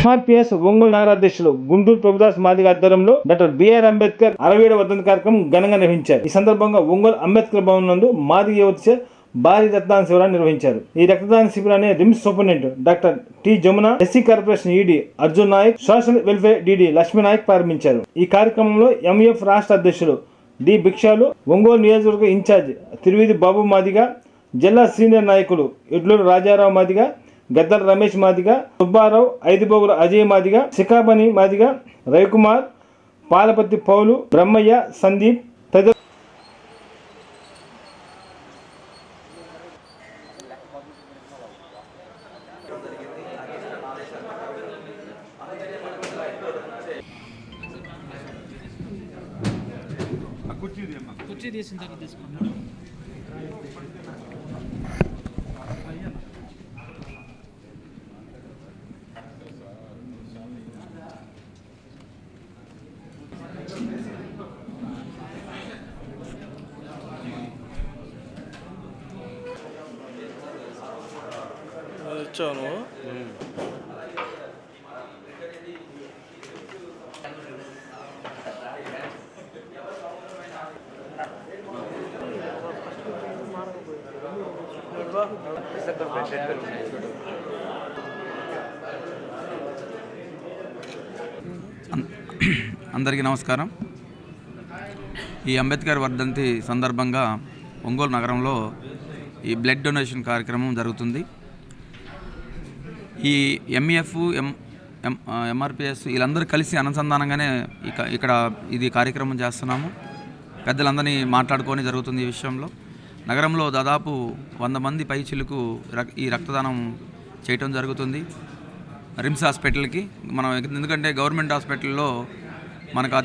MRPS Ongole నగరాధ్యక్షులు Guntur Prabhudas Madiga ఆధ్వర్యంలో doctor BR Ambedkar 67వ వర్ధంతి కార్యక్రమం ఘనంగా నిర్వహించారు. ఈ సందర్భంగా ఒంగోలు అంబేద్కర్ భవన్ నందు మాదిగ యువతచే భారీ రక్తదాన శిబిరాన్ని నిర్వహించారు. ఈ రక్తదాన శిబిరాన్ని RIMS superintendent doctor T Jamuna, SC corporation ED Arjun Naik, social welfare DD Lakshmi Naik ప్రారంభించారు. ఈ కార్యక్రమంలో ఎంఎఫ్ రాష్ట్ర అధ్యక్షులు డి భిక్షాలు, ఒంగోలు నియోజకవర్గ ఇన్ఛార్జ్ తిరువిధి బాబు మాదిగ, జిల్లా సీనియర్ నాయకులు ఎడ్లూరు రాజారావు మాదిగ, గద్దల రమేష్ మాదిగ, సుబ్బారావు, ఐదుబోగుల అజయ్ మాదిగ, శిఖాబని మాదిగ, రవికుమార్, పాలపతి పౌలు, బ్రహ్మయ్య, సందీప్ తదితరులు కుర్చీ తీసిన తర్వాత తీసుకున్నాను. వచ్చాను. అందరికీ నమస్కారం. ఈ అంబేద్కర్ వర్ధంతి సందర్భంగా ఒంగోలు నగరంలో ఈ బ్లడ్ డొనేషన్ కార్యక్రమం జరుగుతుంది. ఈ ఎంఈఎఫ్, ఎంఆర్పిఎస్ వీళ్ళందరూ కలిసి అనుసంధానంగానే ఇక్కడ ఇది కార్యక్రమం చేస్తున్నాము. పెద్దలందరినీ మాట్లాడుకొని జరుగుతుంది. ఈ విషయంలో నగరంలో దాదాపు 100 మంది పై చిలుకు ఈ రక్తదానం చేయటం జరుగుతుంది. రిమ్స్ హాస్పిటల్కి మనం, ఎందుకంటే గవర్నమెంట్ హాస్పిటల్లో మనకు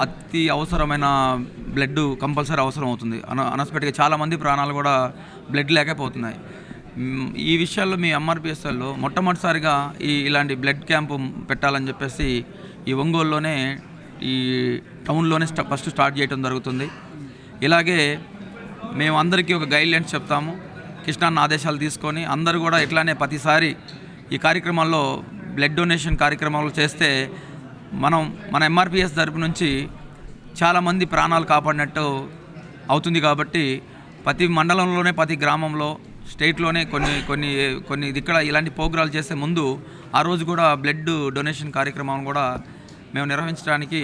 అతి అవసరమైన బ్లడ్ కంపల్సరీ అవసరం అవుతుంది. అన్ఎక్స్పెక్టెడ్గా చాలామంది ప్రాణాలు కూడా బ్లడ్ లేకపోతున్నాయి. ఈ విషయాల్లో మీ ఎంఆర్పిఎస్ఎల్లో మొట్టమొదటిసారిగా ఇలాంటి బ్లడ్ క్యాంపు పెట్టాలని చెప్పేసి ఈ ఒంగోలులోనే, ఈ టౌన్లోనే ఫస్ట్ స్టార్ట్ చేయడం జరుగుతుంది. ఇలాగే మేము అందరికీ ఒక గైడ్లైన్స్ చెప్తాము. కృష్ణాన్న ఆదేశాలు తీసుకొని అందరూ కూడా ఇట్లానే ప్రతిసారి ఈ కార్యక్రమాల్లో బ్లడ్ డొనేషన్ కార్యక్రమాలు చేస్తే మన ఎంఆర్పిఎస్ తరపు నుంచి చాలామంది ప్రాణాలు కాపాడినట్టు అవుతుంది. కాబట్టి ప్రతి మండలంలోనే, ప్రతి గ్రామంలో, స్టేట్లోనే కొన్ని ఇక్కడ ఇలాంటి ప్రోగ్రాలు చేసే ముందు ఆ రోజు కూడా బ్లడ్ డొనేషన్ కార్యక్రమం కూడా మేము నిర్వహించడానికి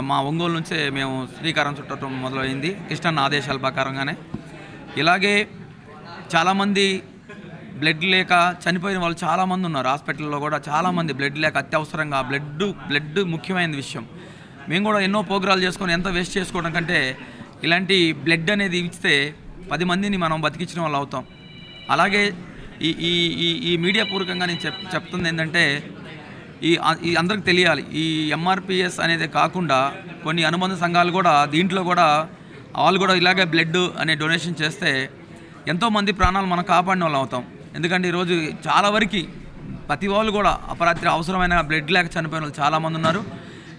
మా ఒంగోలు నుంచే మేము శ్రీకారం చుట్టడం మొదలైంది, కృష్ణన్న ఆదేశాల ప్రకారంగానే. ఇలాగే చాలామంది బ్లడ్ లేక చనిపోయిన వాళ్ళు చాలామంది ఉన్నారు. హాస్పిటల్లో కూడా చాలామంది బ్లడ్ లేక అత్యవసరంగా బ్లడ్ ముఖ్యమైన విషయం. మేము కూడా ఎన్నో ప్రోగ్రాలు చేసుకొని ఎంత వేస్ట్ చేసుకోవడం కంటే ఇలాంటి బ్లడ్ అనేది ఇస్తే 10 మందిని మనం బతికించిన వాళ్ళు అవుతాం. అలాగే ఈ మీడియా పూర్వకంగా నేను చెప్తుంది ఏంటంటే, ఈ అందరికి తెలియాలి, ఈ ఎంఆర్పిఎస్ అనేది కాకుండా కొన్ని అనుబంధ సంఘాలు కూడా దీంట్లో కూడా వాళ్ళు కూడా ఇలాగే బ్లడ్ అనే డొనేషన్ చేస్తే ఎంతోమంది ప్రాణాలు మనం కాపాడిన వాళ్ళు అవుతాం. ఎందుకంటే ఈరోజు చాలా వరకు ప్రతి వాళ్ళు కూడా అపరాత్రి అవసరమైన బ్లడ్ లేక చనిపోయిన వాళ్ళు చాలామంది ఉన్నారు.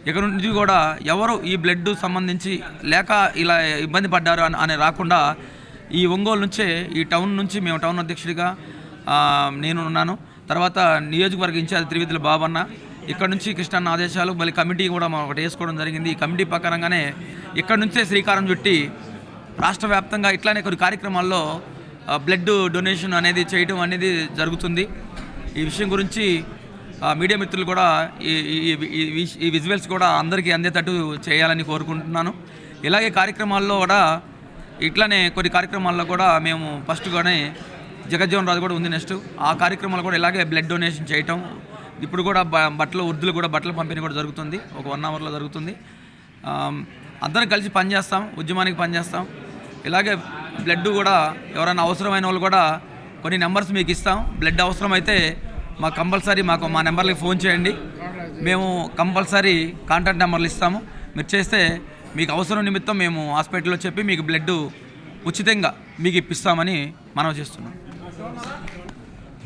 ఇక్కడ నుంచి కూడా ఎవరు ఈ బ్లడ్ సంబంధించి లేక ఇలా ఇబ్బంది పడ్డారు అని రాకుండా ఈ ఒంగోలు నుంచే, ఈ టౌన్ నుంచి మేము టౌన్ అధ్యక్షుడిగా నేను ఉన్నాను. తర్వాత నియోజకవర్గ ఇన్ఛార్జ్ తిరువిధుల బాబన్న, ఇక్కడ నుంచి కృష్ణన్న ఆదేశాలు, మళ్ళీ కమిటీ కూడా మనం ఒకటి వేసుకోవడం జరిగింది. ఈ కమిటీ ప్రకారంగానే ఇక్కడ నుంచే శ్రీకారం చుట్టి రాష్ట్ర వ్యాప్తంగా ఇట్లానే కొన్ని కార్యక్రమాల్లో బ్లడ్ డొనేషన్ అనేది చేయడం అనేది జరుగుతుంది. ఈ విషయం గురించి మీడియా మిత్రులు కూడా ఈ విజువల్స్ కూడా అందరికీ అందేటట్టు చేయాలని కోరుకుంటున్నాను. ఇలాగే కార్యక్రమాల్లో కూడా ఇట్లానే కొన్ని కార్యక్రమాల్లో కూడా మేము ఫస్ట్గానే జగజ్జీవన్ రాజు కూడా ఉంది. నెక్స్ట్ ఆ కార్యక్రమాలు కూడా ఇలాగే బ్లడ్ డొనేషన్ చేయటం. ఇప్పుడు కూడా వృద్ధులు కూడా బట్టల పంపిణీ కూడా జరుగుతుంది. ఒక 1 అవర్లో జరుగుతుంది. అందరం కలిసి పనిచేస్తాం, ఉద్యమానికి పనిచేస్తాం. ఇలాగే బ్లడ్ కూడా ఎవరైనా అవసరమైన వాళ్ళు కూడా కొన్ని నెంబర్స్ మీకు ఇస్తాం. బ్లడ్ అవసరమైతే మాకు కంపల్సరీ మా నెంబర్లకి ఫోన్ చేయండి. మేము కంపల్సరీ కాంటాక్ట్ నెంబర్లు ఇస్తాము. మీరు చేస్తే మీకు అవసరం నిమిత్తం మేము హాస్పిటల్లో చెప్పి మీకు బ్లడ్ ఉచితంగా మీకు ఇప్పిస్తామని మనవి చేస్తున్నాం.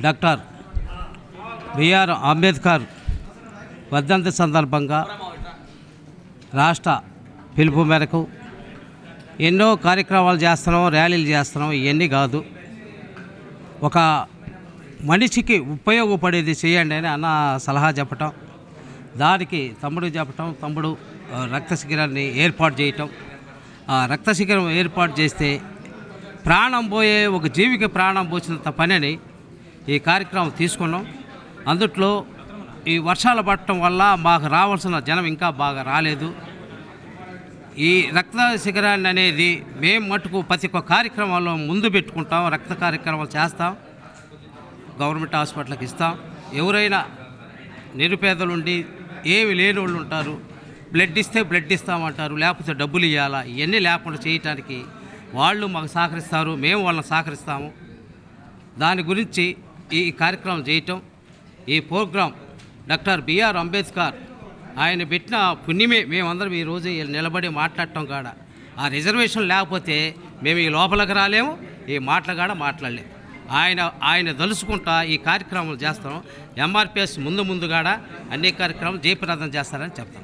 డాక్టర్ బిఆర్ అంబేద్కర్ వర్ధంతి సందర్భంగా రాష్ట్ర పిలుపు మేరకు ఎన్నో కార్యక్రమాలు చేస్తున్నాం, ర్యాలీలు చేస్తున్నాం. ఇవన్నీ కాదు, ఒక మనిషికి ఉపయోగపడేది చేయండి అని అన్న సలహా చెప్పటం, దానికి తమ్ముడు చెప్పటం, తమ్ముడు రక్త శిబిరాన్ని ఏర్పాటు చేయటం. ఆ రక్త శిబిరం ఏర్పాటు చేస్తే ప్రాణం పోయే ఒక జీవికి ప్రాణం పోసినంత పనిని ఈ కార్యక్రమం తీసుకున్నాం. అందుట్లో ఈ వర్షాలు పడటం వల్ల మాకు రావాల్సిన జనం ఇంకా బాగా రాలేదు. ఈ రక్త శిబిరాన్ని అనేది మేము మటుకు ప్రతి ఒక్క కార్యక్రమంలో ముందు పెట్టుకుంటాం. రక్త కార్యక్రమాలు చేస్తాం, గవర్నమెంట్ హాస్పిటల్కి ఇస్తాం. ఎవరైనా నిరుపేదలుండి ఏమి లేని వాళ్ళు ఉంటారు, బ్లడ్ ఇస్తే బ్లడ్ ఇస్తామంటారు, లేకపోతే డబ్బులు ఇవ్వాలా, ఇవన్నీ లేకుండా చేయటానికి వాళ్ళు మాకు సహకరిస్తారు, మేము వాళ్ళని సహకరిస్తాము. దాని గురించి ఈ కార్యక్రమం చేయటం, ఈ ప్రోగ్రాం డాక్టర్ బిఆర్ అంబేద్కర్ ఆయన పెట్టిన పుణ్యమే మేమందరం ఈరోజు నిలబడి మాట్లాడటం కాడ. ఆ రిజర్వేషన్ లేకపోతే మేము ఈ లోపలికి రాలేము, ఈ మాటలు కాడ మాట్లాడలేము. ఆయన తలుచుకుంటా ఈ కార్యక్రమాలు చేస్తాం. ఎంఆర్పిఎస్ ముందుగాడ అన్ని కార్యక్రమాలు జయప్రదం చేస్తారని చెప్తాం.